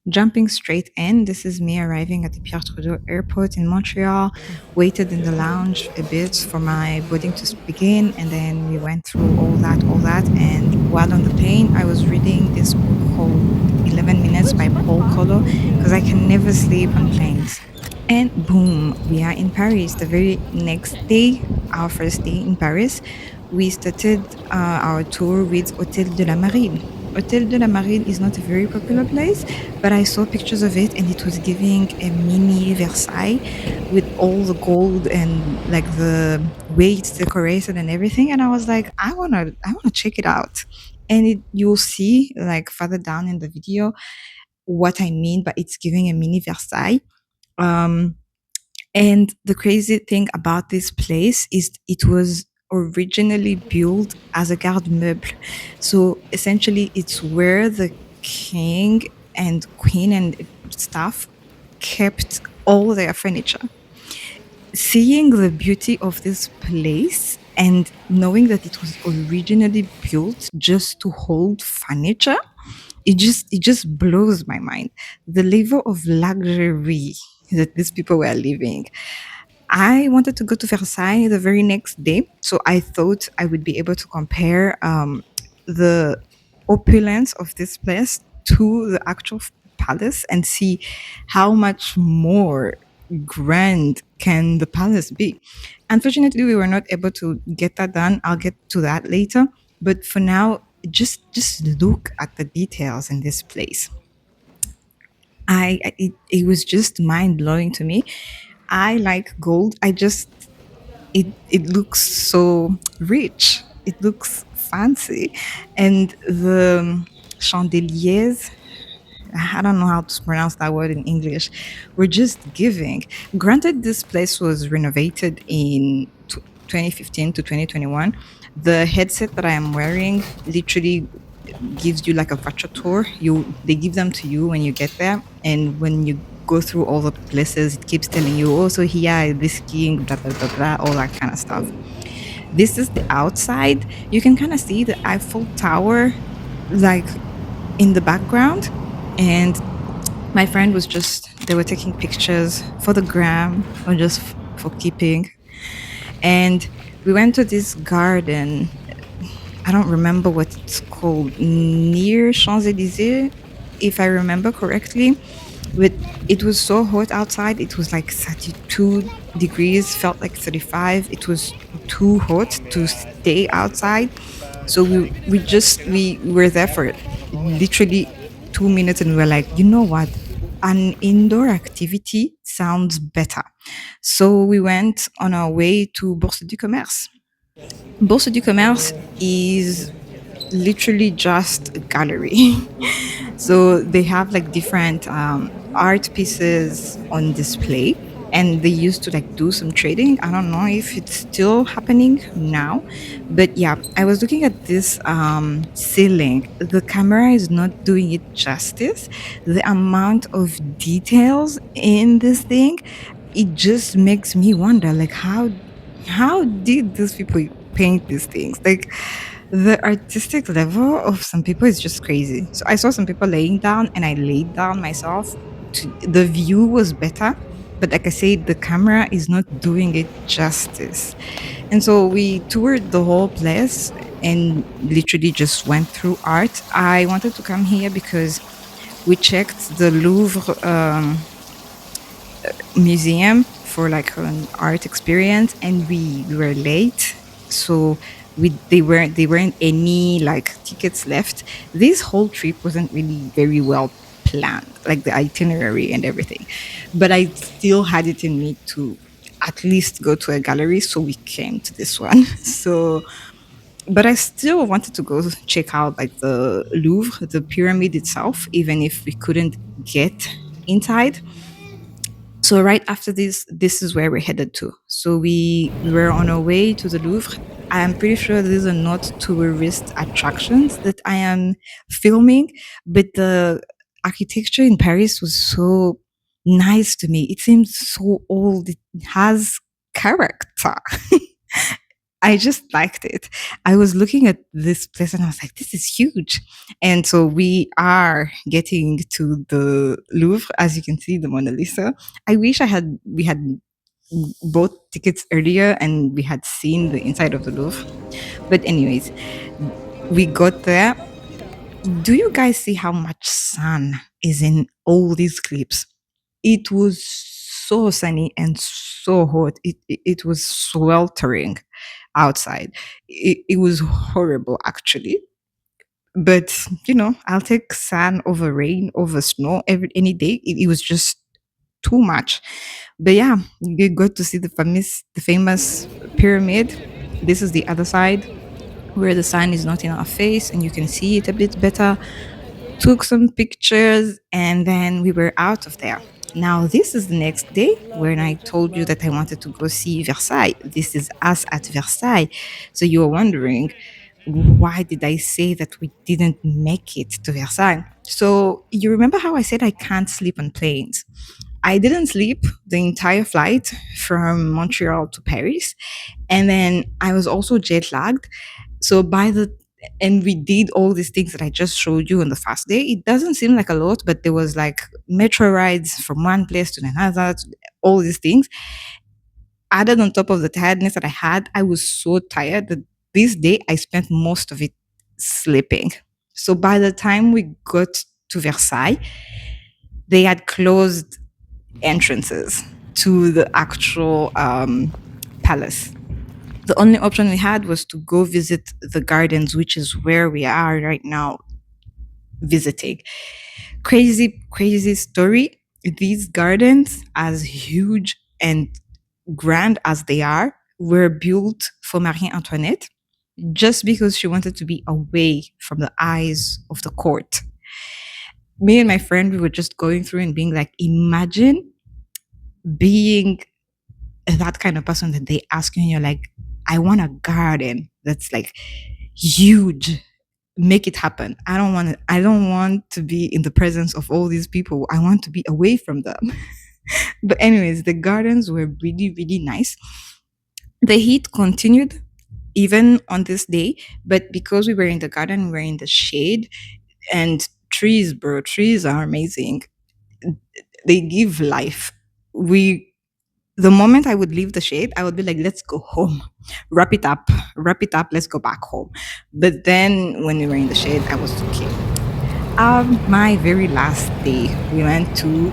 jumping straight in, this is me arriving at the Pierre Trudeau Airport in Montreal, waited in the lounge a bit for my boarding to begin, and then we went through all that. And while on the plane, I was reading this book called 11 Minutes by Paul Coelho because I can never sleep on planes. And boom, we are in Paris. The very next day, our first day in Paris, we started our tour with Hôtel de la Marine. Hôtel de la Marine is not a very popular place, but I saw pictures of it and it was giving a mini Versailles with all the gold and like the way it's decorated and everything. And I was like, I wanna check it out. And you'll see like further down in the video what I mean, but it's giving a mini Versailles. Um, and the crazy thing about this place is it was originally built as a garde meuble. So essentially, it's where the king and queen and staff kept all their furniture. Seeing the beauty of this place and knowing that it was originally built just to hold furniture, it just blows my mind. The level of luxury that these people were living. I wanted to go to Versailles the very next day, so I thought I would be able to compare the opulence of this place to the actual palace and see how much more grand can the palace be. Unfortunately, we were not able to get that done. I'll get to that later. But for now, just look at the details in this place. It was just mind blowing to me. I like gold. It looks so rich. It looks fancy, and the chandeliers. I don't know how to pronounce that word in English. We're just giving. Granted, this place was renovated in 2015 to 2021. The headset that I am wearing literally gives you like a virtual tour. They give them to you when you get there, and when you go through all the places, it keeps telling you, oh, so here this king, blah blah blah blah, all that kind of stuff. This is the outside. You can kind of see the Eiffel Tower, like in the background, and my friend was just they were taking pictures for the gram or just for keeping, and we went to this garden. I don't remember what it's called, near Champs-Élysées, if I remember correctly. But it was so hot outside. It was like 32 degrees, felt like 35. It was too hot to stay outside. So we were there for literally 2 minutes and we were like, you know what? An indoor activity sounds better. So we went on our way to Bourse du Commerce. Bourse du Commerce is literally just a gallery. So they have like different art pieces on display, and they used to like do some trading. I don't know if it's still happening now, but yeah, I was looking at this ceiling. The camera is not doing it justice. The amount of details in this thing, it just makes me wonder like how did these people paint these things? Like the artistic level of some people is just crazy. So I saw some people laying down and I laid down myself. The view was better, but like I said, the camera is not doing it justice. And so we toured the whole place and literally just went through art. I wanted to come here because we checked the Louvre museum for like an art experience, and we were late, so they weren't any like tickets left. This whole trip wasn't really very well planned, like the itinerary and everything, but I still had it in me to at least go to a gallery, so we came to this one. So but I still wanted to go check out like the Louvre, the pyramid itself, even if we couldn't get inside. So right after this is where we're headed to. So we were on our way to the Louvre. I am pretty sure these are not tourist attractions that I am filming, but the architecture in Paris was so nice to me. It seems so old. It has character. I just liked it. I was looking at this place and I was like, this is huge. And so we are getting to the Louvre, as you can see, the Mona Lisa. I wish we had bought tickets earlier and we had seen the inside of the Louvre. But anyways, we got there. Do you guys see how much sun is in all these clips? It was so sunny and so hot. It was sweltering outside. It was horrible, actually. But I'll take sun over rain over snow any day. It was just too much. But yeah, you got to see the famous pyramid. This is the other side where the sun is not in our face and you can see it a bit better. Took some pictures, and then we were out of there. Now, this is the next day when I told you that I wanted to go see Versailles. This is us at Versailles. So you are wondering, why did I say that we didn't make it to Versailles? So you remember how I said I can't sleep on planes? I didn't sleep the entire flight from Montreal to Paris. And then I was also jet lagged. So and we did all these things that I just showed you on the first day. It doesn't seem like a lot, but there was like metro rides from one place to another, all these things. Added on top of the tiredness that I had, I was so tired that this day I spent most of it sleeping. So by the time we got to Versailles, they had closed entrances to the actual palace. The only option we had was to go visit the gardens, which is where we are right now visiting. Crazy, crazy story. These gardens, as huge and grand as they are, were built for Marie Antoinette just because she wanted to be away from the eyes of the court. Me and my friend, we were just going through and being like, imagine being that kind of person that they ask you and you're like, I want a garden that's like huge. Make it happen. I don't want to be in the presence of all these people. I want to be away from them. But anyways, the gardens were really, really nice. The heat continued even on this day, but because we were in the garden, we were in the shade, and trees, bro, trees are amazing. They give life. We The moment I would leave the shade, I would be like, let's go home. Wrap it up, let's go back home. But then when we were in the shade, I was okay. My very last day, we went to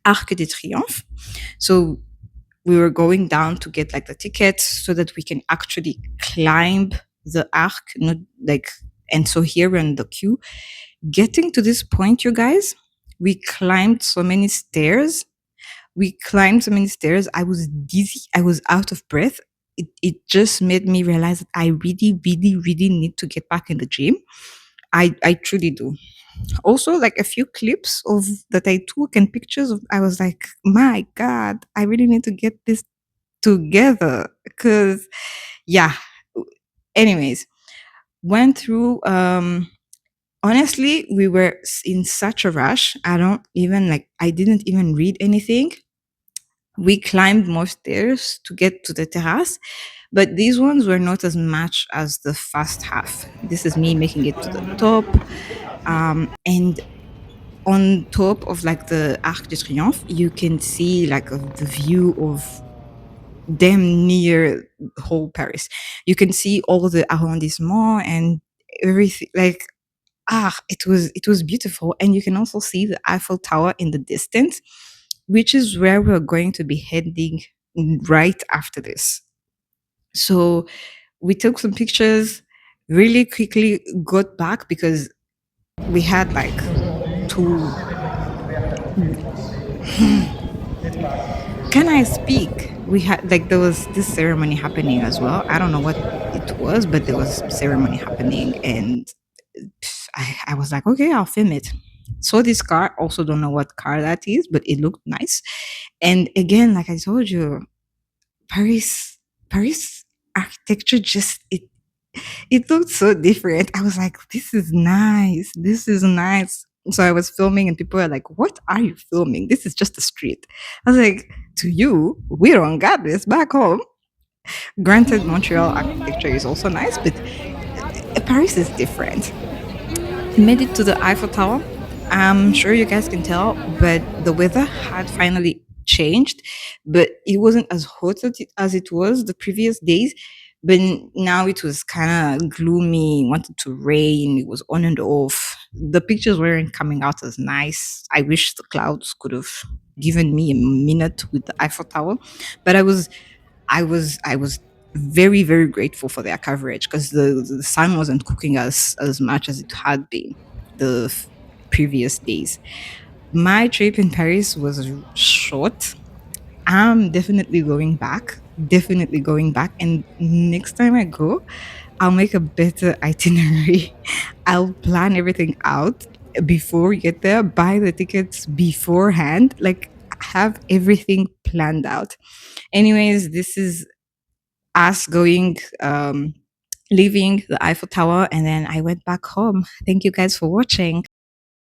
Arc de Triomphe. So we were going down to get like the tickets so that we can actually climb the arc, not like, and so here we're in the queue. Getting to this point, you guys, we climbed so many stairs. I was dizzy. I was out of breath. It just made me realize that I really, really, really need to get back in the gym. I truly do. Also, like a few clips of that I took and pictures of, I was like, my God, I really need to get this together. Cause yeah. Anyways, went through honestly, we were in such a rush. I didn't even read anything. We climbed more stairs to get to the terrace, but these ones were not as much as the first half. This is me making it to the top. And on top of like the Arc de Triomphe, you can see like the view of damn near whole Paris. You can see all the arrondissement and everything. Like it was beautiful, and you can also see the Eiffel Tower in the distance, which is where we're going to be heading right after this. So we took some pictures, really quickly got back because we had like to. Can I speak? We had like there was this ceremony happening as well. I don't know what it was, but there was ceremony happening, and I was like, okay, I'll film it. So this car, also don't know what car that is, but it looked nice. And again, like I told you, Paris architecture just it looked so different. I was like, this is nice. This is nice. So I was filming and people were like, what are you filming? This is just a street. I was like, to you, we don't got this back home. Granted, Montreal architecture is also nice, but Paris is different. Made it to the Eiffel Tower. I'm sure you guys can tell, but the weather had finally changed, but it wasn't as hot as it was the previous days. But now it was kind of gloomy, wanted to rain, it was on and off. The pictures weren't coming out as nice. I wish the clouds could have given me a minute with the Eiffel Tower, but I was very, very grateful for their coverage because the sun wasn't cooking us as much as it had been the previous days. My trip in Paris was short. I'm definitely going back. Definitely going back. And next time I go, I'll make a better itinerary. I'll plan everything out before we get there, buy the tickets beforehand, like have everything planned out. Anyways, this is us going, leaving the Eiffel Tower, and then I went back home. Thank you guys for watching.